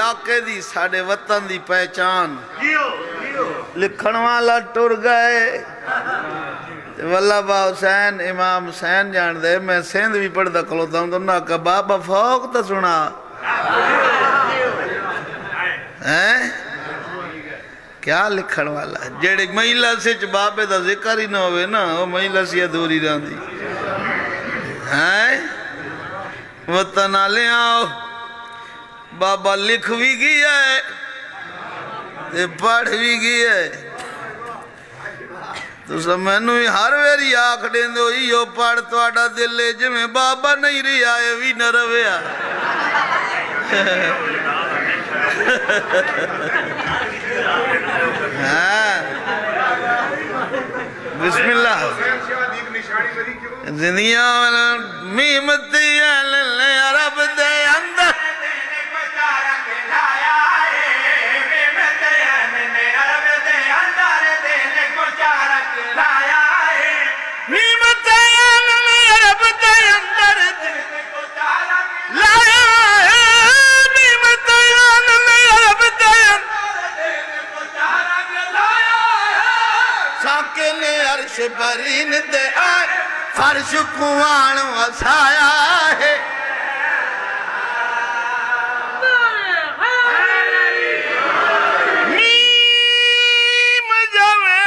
علاقے دی ساڑے وطن دی پہچان لکھن والا ٹر گئے واللہ با حسین امام حسین جان دے میں سیندھ بھی پڑھ دا کلوتا ہوں تو نہ کہ بابا فوق تا سنا کیا لکھن والا جیڑے مہیلہ سچ بابے دا ذکر ہی نہ ہوئے نا وہ مہیلہ سی ادھوری رہن دی وطن آلے آؤ بابا لکھ بھی گیا ہے پڑھ بھی گیا ہے تو سمجھنو ہی ہر ویری آنکھ دیں دو ہیو پڑھ تو آڑا دل لے جمیں بابا نہیں رہی آئے بھی نہ رویا بسم اللہ زندگیاں میمتی ہے عرب دے اندر برین دے آئے فرش کوان وسایا ہے میم جوے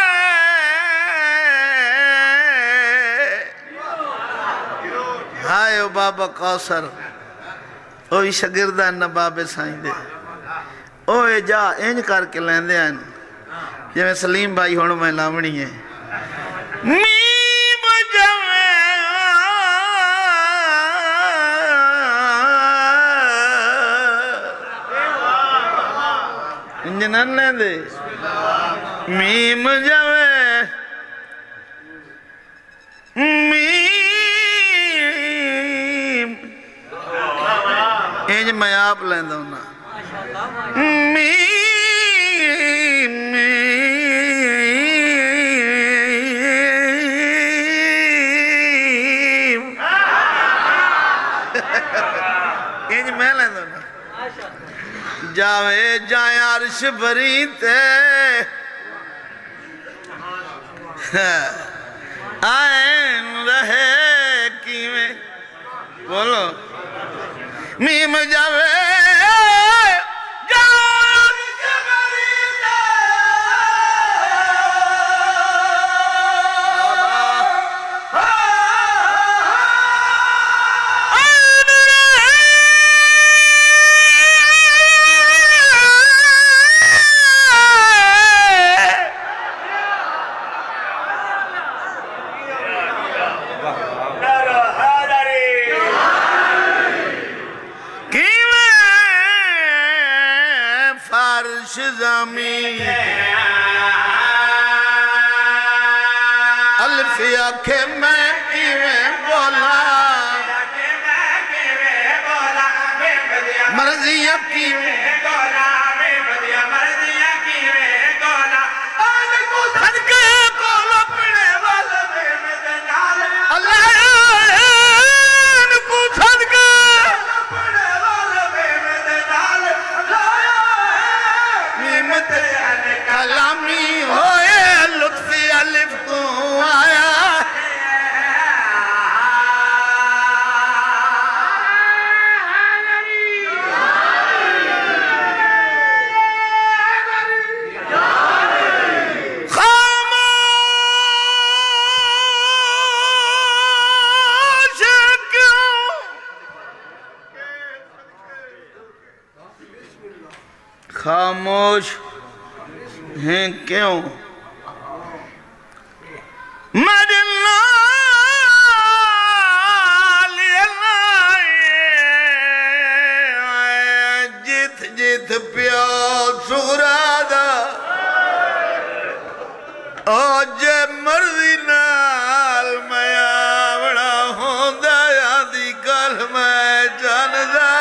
ہائے او بابا قوثر اوہی شگردان نہ بابے سائیں دے اوہ جا انج کر کے لین دے آئے جو میں سلیم بھائی ہونو میں لامنی ہے میم جوے انجنان لیں دے میم جوے میم انج میں آپ لیں دوں نا میم جاوے جائیں عرش بری تے آئین رہے کیویں بولو میم جاوے زمین الفیہ کے میں کیویں بولا مرضیہ کیویں بولا مرضیہ کیویں بولا خد کے بولا پڑے والا اللہ کو خد کے پڑے والا کلامی خاموش ہیں کیوں مدنہ جت جت پیال سغرادہ جے مرضی نال میں آوڑا ہوندہ یادی کل میں جاندہ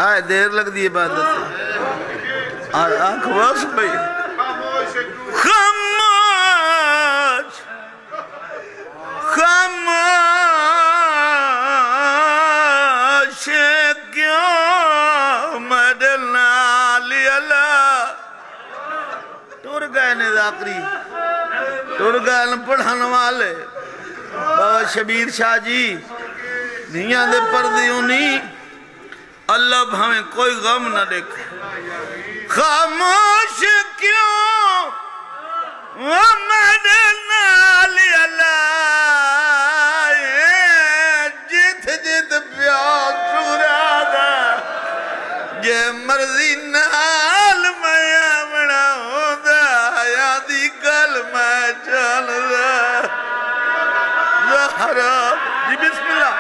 آئے دیر لگ دی عبادت آئے آنکھ واس بھئی خاموش خاموش کیوں مدلنا لی اللہ ٹور گئے نے ذاکری ٹور گئے نے پڑھن والے بابا شبیر شاہ جی دنیا دے پردیوں نہیں اللہ ہمیں کوئی غم نہ دیکھے خاموش کیوں مدنہ لی اللہ جت جت پیار سورادہ جے مرضی نال میں آمڑا ہوندہ یادی کل میں چاندہ زہرہ جی بسم اللہ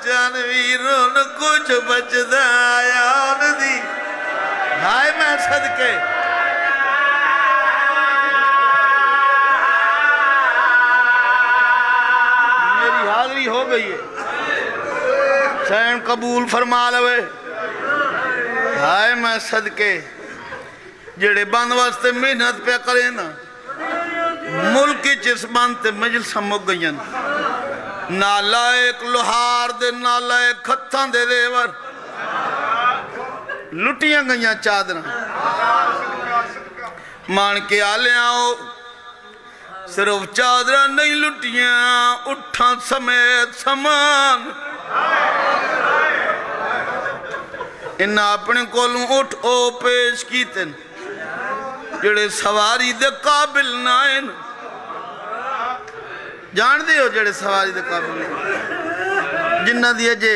جانویرون کچھ بچدہ آیان دی ہائے میں صدقے میری حاضری ہو گئی ہے سین قبول فرما لوے ہائے میں صدقے جڑے بند واسطے محنت پہ کریں نا ملکی چس بانتے مجلس مک گئین نالائک لوہار دے نالائک کھتاں دے دیور لٹیاں گئیاں چادرہ مان کے آلے آؤ صرف چادرہ نہیں لٹیاں اٹھاں سمیت سمان انہا اپنے کولوں اٹھ او پیش کیتن جڑے سواری دے قابل نائن جان دے ہو جڑے سواری دے قابل نائن جنہ دیئے جے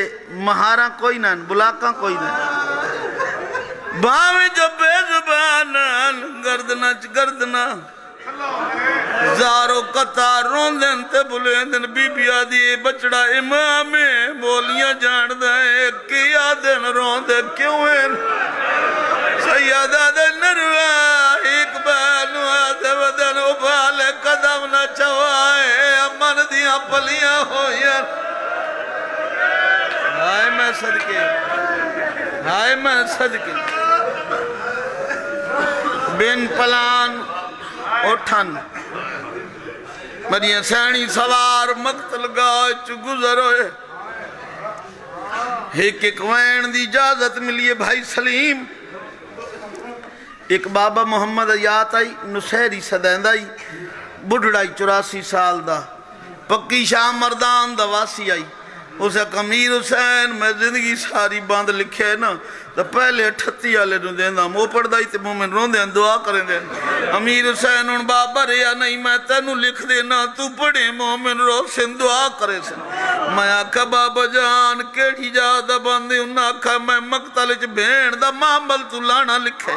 مہاراں کوئی نائن بلاکاں کوئی نائن باویں جو بے زبانان گردنا گردنا زارو قطار روندن تے بلندن بی بی آدھی بچڑا امام بولیاں جان دائیں کیا دن روندے کیوں ہیں سیادہ دے نروہ اقبالو آدھے ودن ابالے قدم نہ چوائے امن دیاں پلیاں ہوئیں ہائے میں صدقے ہائے میں صدقے بین پلان اٹھن مریہ سینی سوار مقتل گاچ گزر ہوئے ایک وین دی اجازت ملیے بھائی سلیم ایک بابا محمد آیات آئی نسیری صدیند آئی بڑھڑائی 84 سال دا پکی شاہ مردان دا واسی آئی اسے امیر حسین میں زندگی ساری باندھ لکھے نا تو پہلے 38 آلے نو دینا مو پڑھ دائی تے مومن رون دیں دعا کریں دیں امیر حسین ان بابا ریا نہیں میں تینو لکھ دینا تو پڑھے مومن رو سن دعا کرے سن میں آکھا بابا جان کیڑی جادہ باندھے انہا آکھا میں مقتلچ بھین دا معامل تو لانا لکھے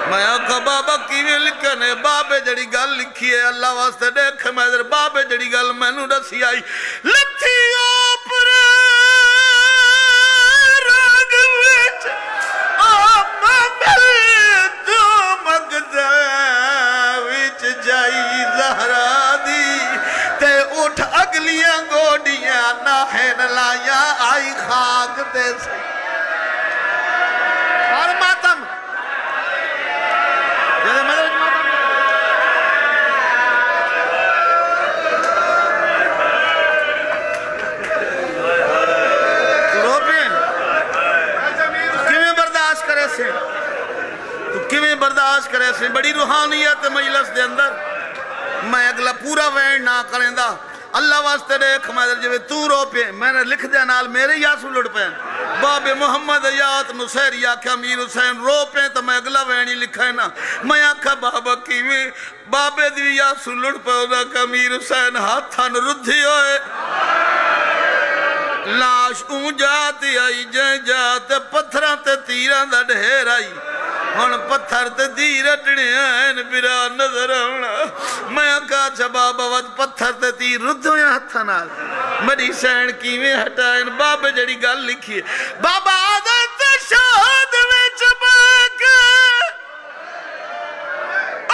میں آکھا بابا کیویں لکھنے بابے جڑی گل لکھی ہے اللہ واسطے دیکھے میں در بابے جڑی گل میں نو رسی آئی لکھی اوپر راگ وچ آمامل تو مگدہ وچ جائی زہرا دی تے اٹھ اگلیاں گوڑیاں ناہن لائیا آئی خاک تے سے اور ماتم جیسے مدرج ماتم تو رو پین تو کیویں برداشت کرے سے ویسے بڑی روحانیت مجلس دے اندر میں اگلا پورا وین نہ کریں دا اللہ واسطے دیکھ میں جب تو رو پہ میں نے لکھ دیا نال میرے یاسو لڑ پہ باب محمد یات نصیری آکھا امیر حسین رو پہ تو میں اگلا وینی لکھا ہے نا میں آکھا بابا کیویں بابے دی یاسو لڑ پہ ہونا کہ امیر حسین ہاتھان ردھی ہوئے لاش اون جاتی آئی جائیں جاتے پتھران تے تیران دا ڈھیر آئی ہن پتھر تے دی رٹنے آئین برا نظر آونا میں کہا چھا بابا ود پتھر تے تیر ردھو یا ہتھا نال مری سین کیویں ہٹائن بابا جڑی گل لکھی ہے بابا آدھت شہد میں چپاک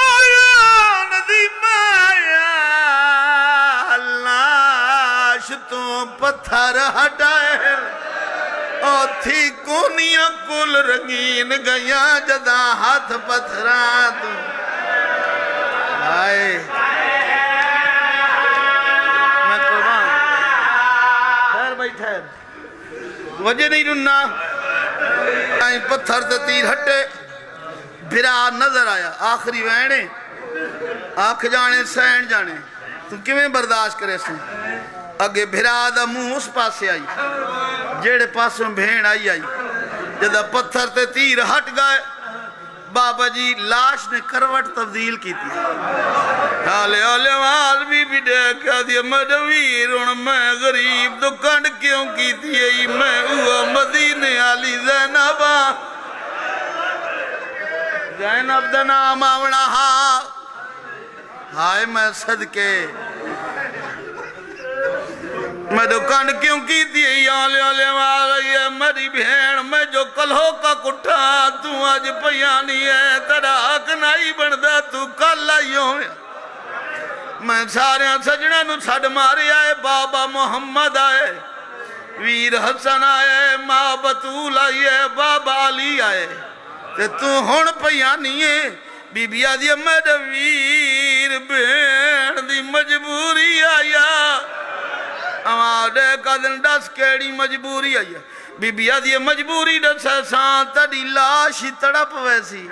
آیان دی مایا لاش تو پتھر ہٹائن اور تھی کونیاں کل رنگین گیا جدا ہاتھ پتھران تو آئے میں قربان ٹھہر بھائی ٹھہر وجہ نہیں رننا آئیں پتھر تے تیر ہٹے بھرا نظر آیا آخری وینے آنکھ جانے سین جانے تم کیویں برداشت کرے سن اگے بھرا دا منہ اس پاسے آئی جیڑے پاسوں بھین آئی جدہ پتھر تے تیر ہٹ گئے بابا جی لاش نے کروٹ تبدیل کی تھی حالے وال بھی دیکھا دیا مدویر میں غریب دکھنڈ کیوں کی تھی میں ہوا مدینے علی زینب دا نام آونا ہائے میں صدقے میں دکان کیوں کی تھی آلے والا میری بہن میں جو کلہو کا کٹھا تو آج پیانی ہے تیرا حق نہیں بندہ تو کل آئیوں میں سارے سجنہ نو چھڑ مارے آئے بابا محمد آئے ویر حسن آئے ماں بطول آئے بابا علی آئے تے تو ہون پیانی ہے بی بی آدھی میرے ویر بہن دی مجبوری آیا ہمارے قدن ڈس کیڑی مجبوری آئی بی بی آدھی مجبوری ڈس ایسان تڑی لاشی تڑپ ویسی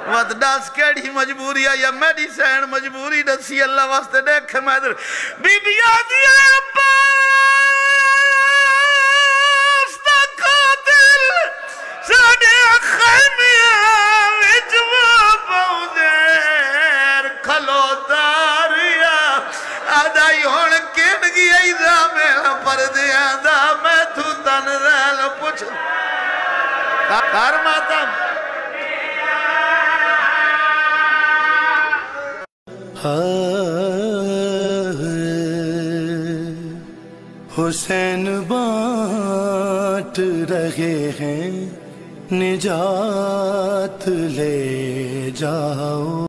وقت ڈس کیڑی مجبوری آئی میری سین مجبوری ڈسی اللہ واسطے دیکھے میں در بی بی آدھی پاستا قاتل ساڑے خیمیاں وچ وہ بہدیر کھلو تاریا آدھائی ہون کین گی ایدہ میرا پردیاں دا میں تو تن ریل پوچھ کار ماتم حسین بانٹ رہے ہیں نجات لے جاؤ